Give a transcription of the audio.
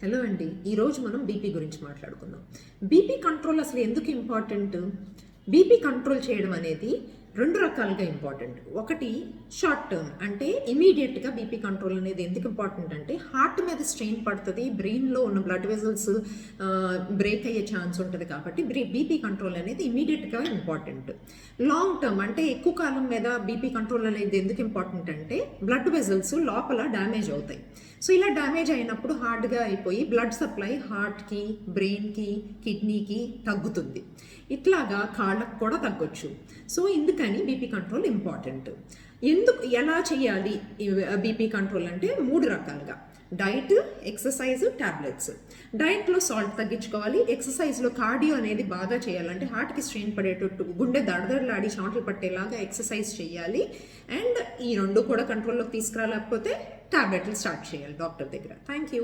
Hello అండి, ఈరోజు మనం బీపీ గురించి మాట్లాడుకుందాం. బీపీ కంట్రోల్ అసలు ఎందుకు ఇంపార్టెంట్? బీపీ కంట్రోల్ చేయడం అనేది రెండు రకాలుగా ఇంపార్టెంట్. ఒకటి షార్ట్ టర్మ్, అంటే ఇమీడియట్గా బీపీ కంట్రోల్ అనేది ఎందుకు ఇంపార్టెంట్ అంటే హార్ట్ మీద స్ట్రెయిన్ పడుతుంది, బ్రెయిన్లో ఉన్న బ్లడ్ వెజల్స్ బ్రేక్ అయ్యే ఛాన్స్ ఉంటుంది కాబట్టి బీపీ కంట్రోల్ అనేది ఇమీడియట్గా ఇంపార్టెంట్. లాంగ్ టర్మ్ అంటే ఎక్కువ కాలం మీద బీపీ కంట్రోల్ అనేది ఎందుకు ఇంపార్టెంట్ అంటే బ్లడ్ వెజల్స్ లోపల డ్యామేజ్ అవుతాయి. సో ఇలా డ్యామేజ్ అయినప్పుడు హార్డ్గా అయిపోయి బ్లడ్ సప్లై హార్ట్కి, బ్రెయిన్కి, కిడ్నీకి తగ్గుతుంది. ఇట్లాగా కాళ్ళకు కూడా తగ్గొచ్చు. సో ఇందుకని బీపీ కంట్రోల్ ఇంపార్టెంట్. ఎలా చేయాలి బీపీ కంట్రోల్ అంటే 3 రకాలుగా: డైట్, ఎక్సర్సైజ్, టాబ్లెట్స్. డైట్లో సాల్ట్ తగ్గించుకోవాలి. ఎక్సర్సైజ్లో కార్డియో అనేది బాగా చేయాలంటే హార్ట్కి స్ట్రెయిన్ పడేటట్టు గుండె దడదడలాడి చెమటలు పట్టేలాగా ఎక్సర్సైజ్ చేయాలి. అండ్ ఈ 2 కూడా కంట్రోల్లోకి తీసుకురాలేకపోతే టాబ్లెట్లు స్టార్ట్ చేయాలి డాక్టర్ దగ్గర. Thank you.